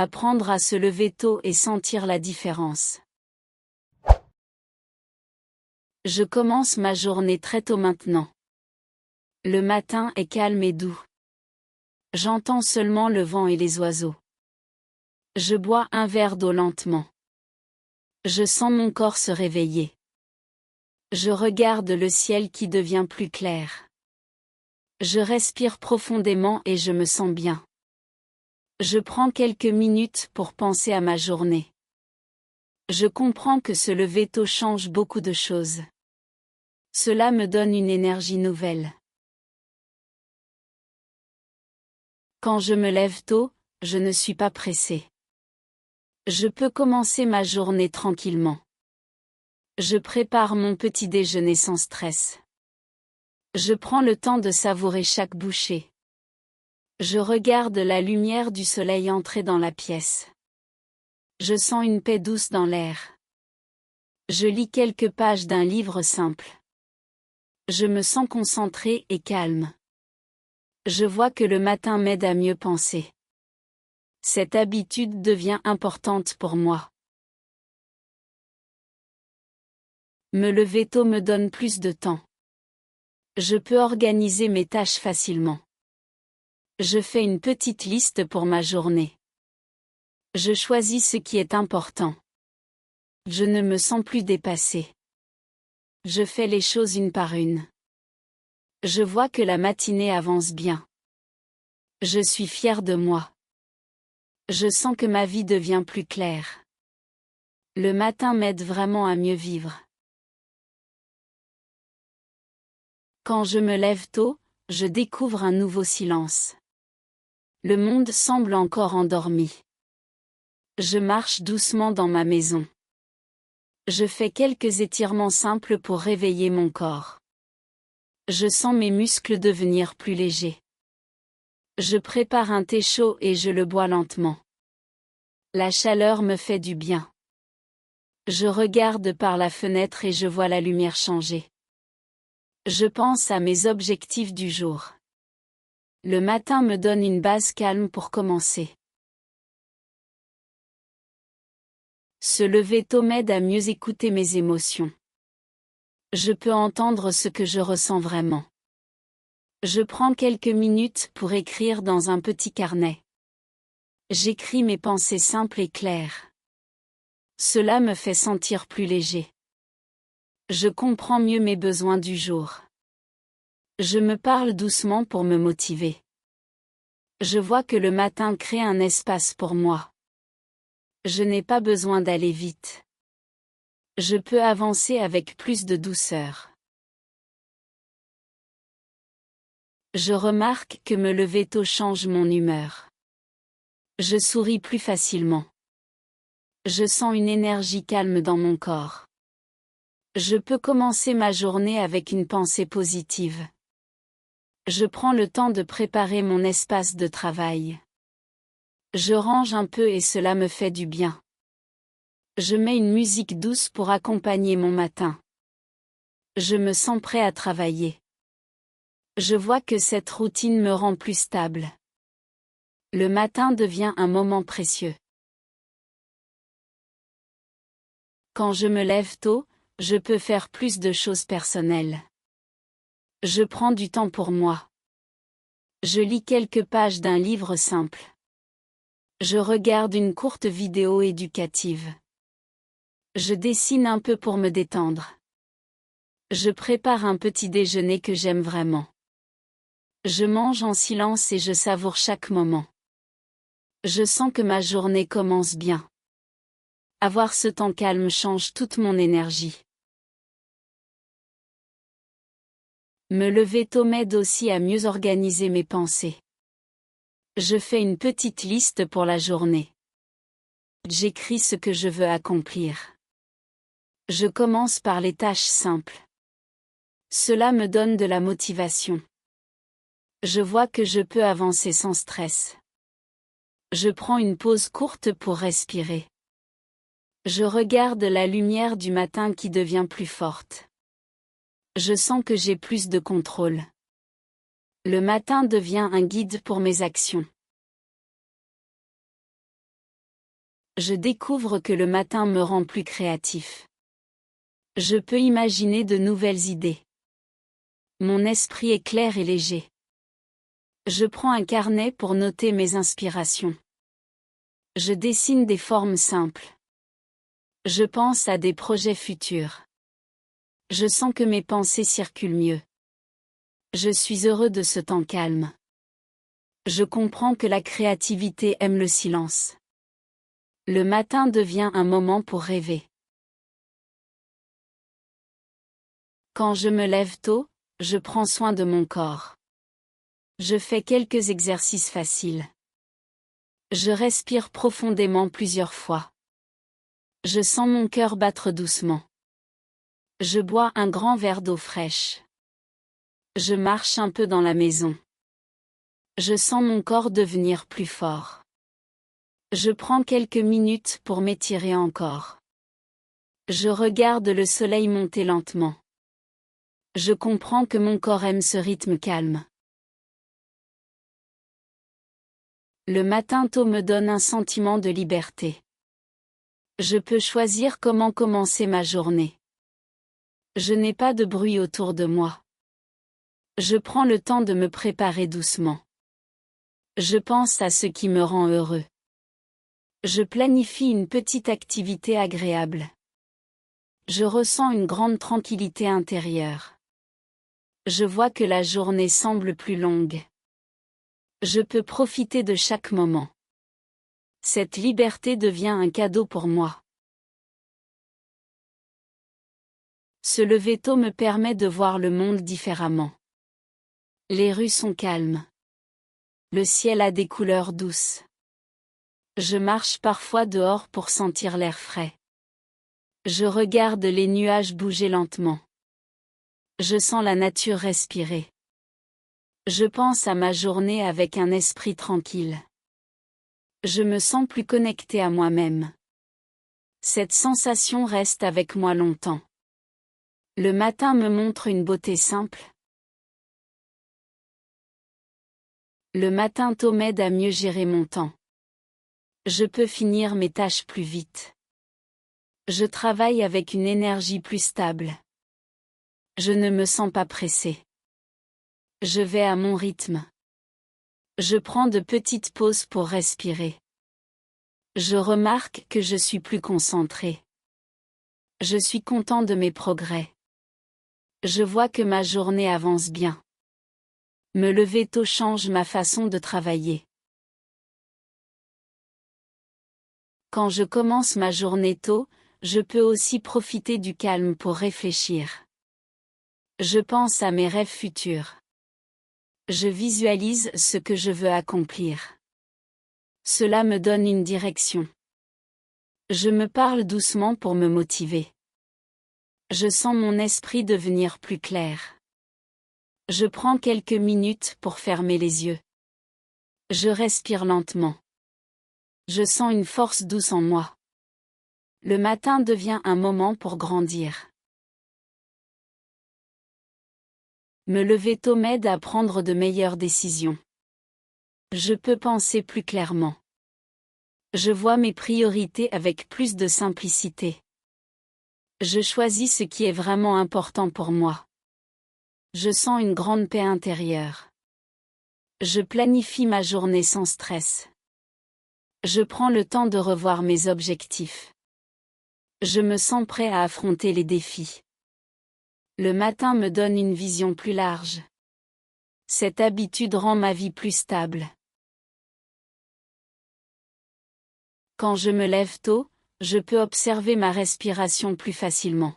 Apprendre à se lever tôt et sentir la différence. Je commence ma journée très tôt maintenant. Le matin est calme et doux. J'entends seulement le vent et les oiseaux. Je bois un verre d'eau lentement. Je sens mon corps se réveiller. Je regarde le ciel qui devient plus clair. Je respire profondément et je me sens bien. Je prends quelques minutes pour penser à ma journée. Je comprends que se lever tôt change beaucoup de choses. Cela me donne une énergie nouvelle. Quand je me lève tôt, je ne suis pas pressée. Je peux commencer ma journée tranquillement. Je prépare mon petit déjeuner sans stress. Je prends le temps de savourer chaque bouchée. Je regarde la lumière du soleil entrer dans la pièce. Je sens une paix douce dans l'air. Je lis quelques pages d'un livre simple. Je me sens concentrée et calme. Je vois que le matin m'aide à mieux penser. Cette habitude devient importante pour moi. Me lever tôt me donne plus de temps. Je peux organiser mes tâches facilement. Je fais une petite liste pour ma journée. Je choisis ce qui est important. Je ne me sens plus dépassée. Je fais les choses une par une. Je vois que la matinée avance bien. Je suis fière de moi. Je sens que ma vie devient plus claire. Le matin m'aide vraiment à mieux vivre. Quand je me lève tôt, je découvre un nouveau silence. Le monde semble encore endormi. Je marche doucement dans ma maison. Je fais quelques étirements simples pour réveiller mon corps. Je sens mes muscles devenir plus légers. Je prépare un thé chaud et je le bois lentement. La chaleur me fait du bien. Je regarde par la fenêtre et je vois la lumière changer. Je pense à mes objectifs du jour. Le matin me donne une base calme pour commencer. Se lever tôt m'aide à mieux écouter mes émotions. Je peux entendre ce que je ressens vraiment. Je prends quelques minutes pour écrire dans un petit carnet. J'écris mes pensées simples et claires. Cela me fait sentir plus léger. Je comprends mieux mes besoins du jour. Je me parle doucement pour me motiver. Je vois que le matin crée un espace pour moi. Je n'ai pas besoin d'aller vite. Je peux avancer avec plus de douceur. Je remarque que me lever tôt change mon humeur. Je souris plus facilement. Je sens une énergie calme dans mon corps. Je peux commencer ma journée avec une pensée positive. Je prends le temps de préparer mon espace de travail. Je range un peu et cela me fait du bien. Je mets une musique douce pour accompagner mon matin. Je me sens prêt à travailler. Je vois que cette routine me rend plus stable. Le matin devient un moment précieux. Quand je me lève tôt, je peux faire plus de choses personnelles. Je prends du temps pour moi. Je lis quelques pages d'un livre simple. Je regarde une courte vidéo éducative. Je dessine un peu pour me détendre. Je prépare un petit déjeuner que j'aime vraiment. Je mange en silence et je savoure chaque moment. Je sens que ma journée commence bien. Avoir ce temps calme change toute mon énergie. Me lever tôt m'aide aussi à mieux organiser mes pensées. Je fais une petite liste pour la journée. J'écris ce que je veux accomplir. Je commence par les tâches simples. Cela me donne de la motivation. Je vois que je peux avancer sans stress. Je prends une pause courte pour respirer. Je regarde la lumière du matin qui devient plus forte. Je sens que j'ai plus de contrôle. Le matin devient un guide pour mes actions. Je découvre que le matin me rend plus créatif. Je peux imaginer de nouvelles idées. Mon esprit est clair et léger. Je prends un carnet pour noter mes inspirations. Je dessine des formes simples. Je pense à des projets futurs. Je sens que mes pensées circulent mieux. Je suis heureux de ce temps calme. Je comprends que la créativité aime le silence. Le matin devient un moment pour rêver. Quand je me lève tôt, je prends soin de mon corps. Je fais quelques exercices faciles. Je respire profondément plusieurs fois. Je sens mon cœur battre doucement. Je bois un grand verre d'eau fraîche. Je marche un peu dans la maison. Je sens mon corps devenir plus fort. Je prends quelques minutes pour m'étirer encore. Je regarde le soleil monter lentement. Je comprends que mon corps aime ce rythme calme. Le matin tôt me donne un sentiment de liberté. Je peux choisir comment commencer ma journée. Je n'ai pas de bruit autour de moi. Je prends le temps de me préparer doucement. Je pense à ce qui me rend heureux. Je planifie une petite activité agréable. Je ressens une grande tranquillité intérieure. Je vois que la journée semble plus longue. Je peux profiter de chaque moment. Cette liberté devient un cadeau pour moi. Se lever tôt me permet de voir le monde différemment. Les rues sont calmes. Le ciel a des couleurs douces. Je marche parfois dehors pour sentir l'air frais. Je regarde les nuages bouger lentement. Je sens la nature respirer. Je pense à ma journée avec un esprit tranquille. Je me sens plus connecté à moi-même. Cette sensation reste avec moi longtemps. Le matin me montre une beauté simple. Le matin tôt m'aide à mieux gérer mon temps. Je peux finir mes tâches plus vite. Je travaille avec une énergie plus stable. Je ne me sens pas pressé. Je vais à mon rythme. Je prends de petites pauses pour respirer. Je remarque que je suis plus concentré. Je suis content de mes progrès. Je vois que ma journée avance bien. Me lever tôt change ma façon de travailler. Quand je commence ma journée tôt, je peux aussi profiter du calme pour réfléchir. Je pense à mes rêves futurs. Je visualise ce que je veux accomplir. Cela me donne une direction. Je me parle doucement pour me motiver. Je sens mon esprit devenir plus clair. Je prends quelques minutes pour fermer les yeux. Je respire lentement. Je sens une force douce en moi. Le matin devient un moment pour grandir. Me lever tôt m'aide à prendre de meilleures décisions. Je peux penser plus clairement. Je vois mes priorités avec plus de simplicité. Je choisis ce qui est vraiment important pour moi. Je sens une grande paix intérieure. Je planifie ma journée sans stress. Je prends le temps de revoir mes objectifs. Je me sens prêt à affronter les défis. Le matin me donne une vision plus large. Cette habitude rend ma vie plus stable. Quand je me lève tôt, je peux observer ma respiration plus facilement.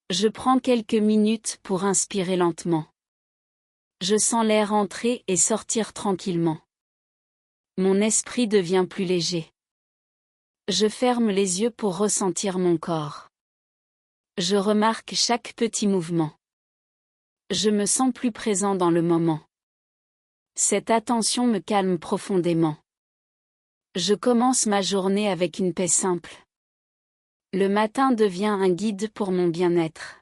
Je prends quelques minutes pour inspirer lentement. Je sens l'air entrer et sortir tranquillement. Mon esprit devient plus léger. Je ferme les yeux pour ressentir mon corps. Je remarque chaque petit mouvement. Je me sens plus présent dans le moment. Cette attention me calme profondément. Je commence ma journée avec une paix simple. Le matin devient un guide pour mon bien-être.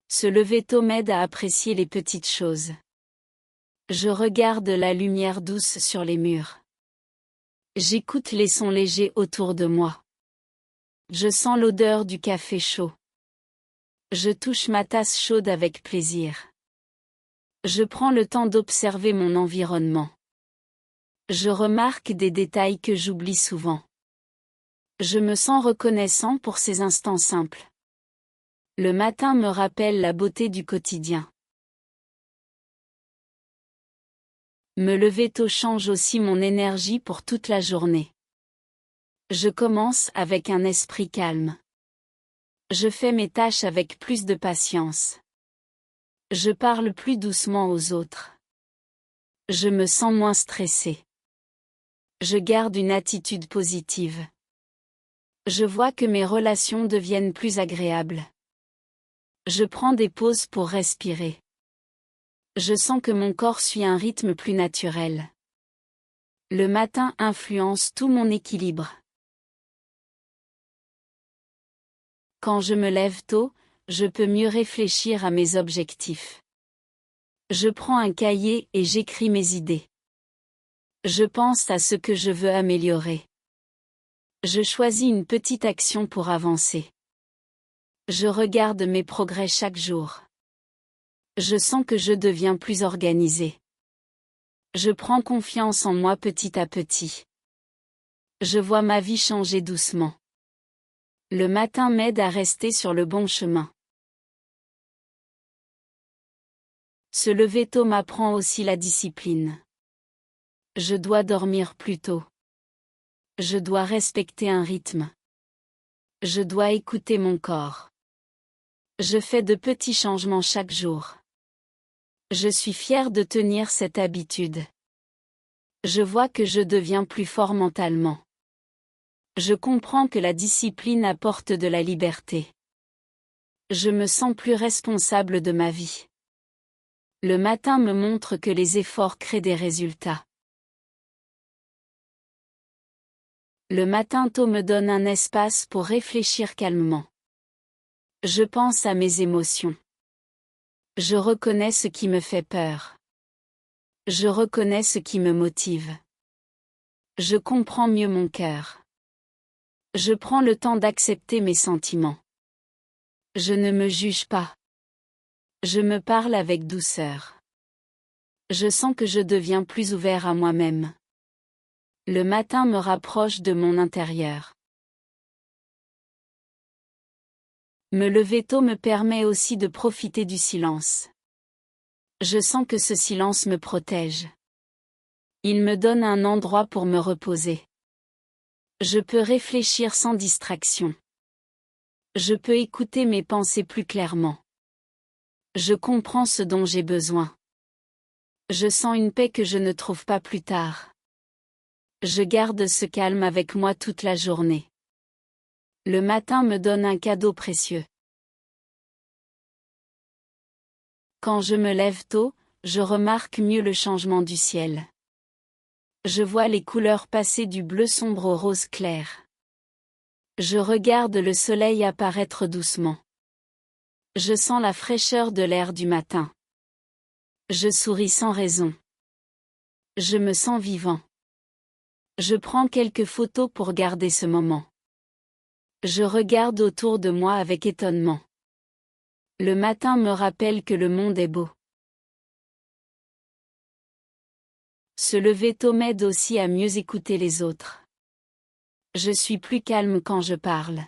Se lever tôt m'aide à apprécier les petites choses. Je regarde la lumière douce sur les murs. J'écoute les sons légers autour de moi. Je sens l'odeur du café chaud. Je touche ma tasse chaude avec plaisir. Je prends le temps d'observer mon environnement. Je remarque des détails que j'oublie souvent. Je me sens reconnaissant pour ces instants simples. Le matin me rappelle la beauté du quotidien. Me lever tôt change aussi mon énergie pour toute la journée. Je commence avec un esprit calme. Je fais mes tâches avec plus de patience. Je parle plus doucement aux autres. Je me sens moins stressé. Je garde une attitude positive. Je vois que mes relations deviennent plus agréables. Je prends des pauses pour respirer. Je sens que mon corps suit un rythme plus naturel. Le matin influence tout mon équilibre. Quand je me lève tôt, je peux mieux réfléchir à mes objectifs. Je prends un cahier et j'écris mes idées. Je pense à ce que je veux améliorer. Je choisis une petite action pour avancer. Je regarde mes progrès chaque jour. Je sens que je deviens plus organisé. Je prends confiance en moi petit à petit. Je vois ma vie changer doucement. Le matin m'aide à rester sur le bon chemin. Se lever tôt m'apprend aussi la discipline. Je dois dormir plus tôt. Je dois respecter un rythme. Je dois écouter mon corps. Je fais de petits changements chaque jour. Je suis fière de tenir cette habitude. Je vois que je deviens plus fort mentalement. Je comprends que la discipline apporte de la liberté. Je me sens plus responsable de ma vie. Le matin me montre que les efforts créent des résultats. Le matin tôt me donne un espace pour réfléchir calmement. Je pense à mes émotions. Je reconnais ce qui me fait peur. Je reconnais ce qui me motive. Je comprends mieux mon cœur. Je prends le temps d'accepter mes sentiments. Je ne me juge pas. Je me parle avec douceur. Je sens que je deviens plus ouvert à moi-même. Le matin me rapproche de mon intérieur. Me lever tôt me permet aussi de profiter du silence. Je sens que ce silence me protège. Il me donne un endroit pour me reposer. Je peux réfléchir sans distraction. Je peux écouter mes pensées plus clairement. Je comprends ce dont j'ai besoin. Je sens une paix que je ne trouve pas plus tard. Je garde ce calme avec moi toute la journée. Le matin me donne un cadeau précieux. Quand je me lève tôt, je remarque mieux le changement du ciel. Je vois les couleurs passer du bleu sombre au rose clair. Je regarde le soleil apparaître doucement. Je sens la fraîcheur de l'air du matin. Je souris sans raison. Je me sens vivant. Je prends quelques photos pour garder ce moment. Je regarde autour de moi avec étonnement. Le matin me rappelle que le monde est beau. Se lever tôt m'aide aussi à mieux écouter les autres. Je suis plus calme quand je parle.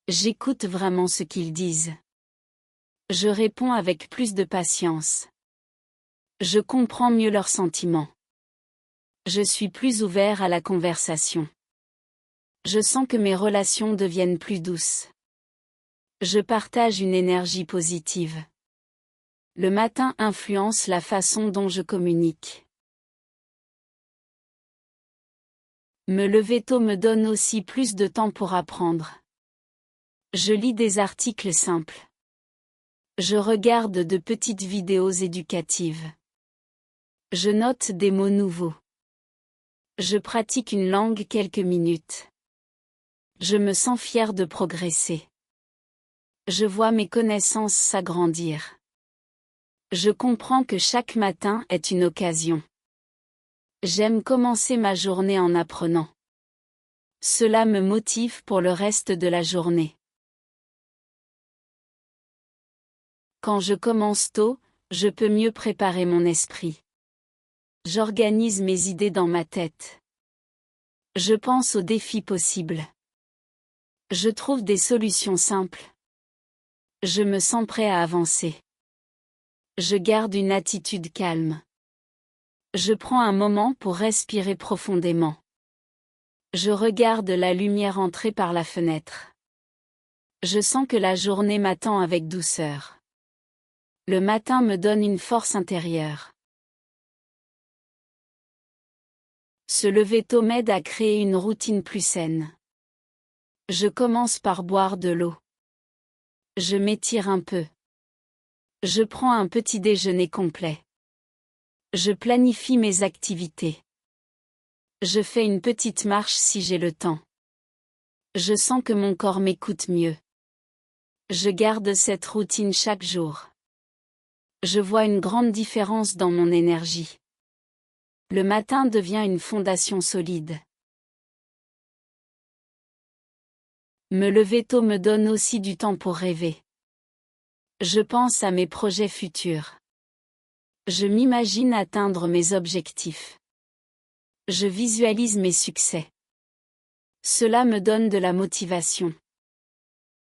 J'écoute vraiment ce qu'ils disent. Je réponds avec plus de patience. Je comprends mieux leurs sentiments. Je suis plus ouvert à la conversation. Je sens que mes relations deviennent plus douces. Je partage une énergie positive. Le matin influence la façon dont je communique. Me lever tôt me donne aussi plus de temps pour apprendre. Je lis des articles simples. Je regarde de petites vidéos éducatives. Je note des mots nouveaux. Je pratique une langue quelques minutes. Je me sens fier de progresser. Je vois mes connaissances s'agrandir. Je comprends que chaque matin est une occasion. J'aime commencer ma journée en apprenant. Cela me motive pour le reste de la journée. Quand je commence tôt, je peux mieux préparer mon esprit. J'organise mes idées dans ma tête. Je pense aux défis possibles. Je trouve des solutions simples. Je me sens prêt à avancer. Je garde une attitude calme. Je prends un moment pour respirer profondément. Je regarde la lumière entrer par la fenêtre. Je sens que la journée m'attend avec douceur. Le matin me donne une force intérieure. Se lever tôt m'aide à créer une routine plus saine. Je commence par boire de l'eau. Je m'étire un peu. Je prends un petit déjeuner complet. Je planifie mes activités. Je fais une petite marche si j'ai le temps. Je sens que mon corps m'écoute mieux. Je garde cette routine chaque jour. Je vois une grande différence dans mon énergie. Le matin devient une fondation solide. Me lever tôt me donne aussi du temps pour rêver. Je pense à mes projets futurs. Je m'imagine atteindre mes objectifs. Je visualise mes succès. Cela me donne de la motivation.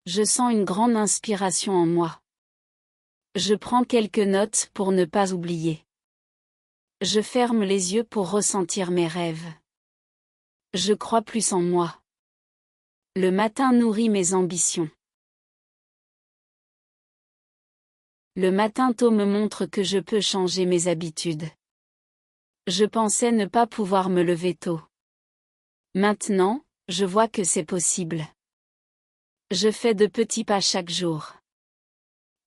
Je sens une grande inspiration en moi. Je prends quelques notes pour ne pas oublier. Je ferme les yeux pour ressentir mes rêves. Je crois plus en moi. Le matin nourrit mes ambitions. Le matin tôt me montre que je peux changer mes habitudes. Je pensais ne pas pouvoir me lever tôt. Maintenant, je vois que c'est possible. Je fais de petits pas chaque jour.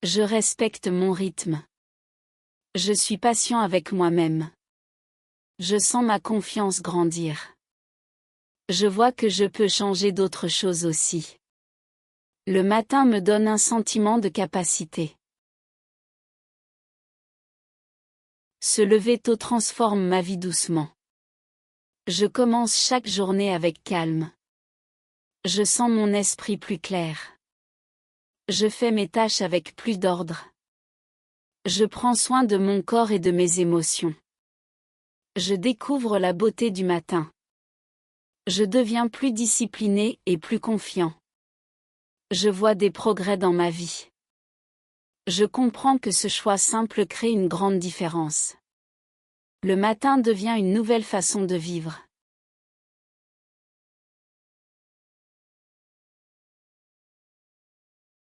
Je respecte mon rythme. Je suis patient avec moi-même. Je sens ma confiance grandir. Je vois que je peux changer d'autres choses aussi. Le matin me donne un sentiment de capacité. Se lever tôt transforme ma vie doucement. Je commence chaque journée avec calme. Je sens mon esprit plus clair. Je fais mes tâches avec plus d'ordre. Je prends soin de mon corps et de mes émotions. Je découvre la beauté du matin. Je deviens plus discipliné et plus confiant. Je vois des progrès dans ma vie. Je comprends que ce choix simple crée une grande différence. Le matin devient une nouvelle façon de vivre.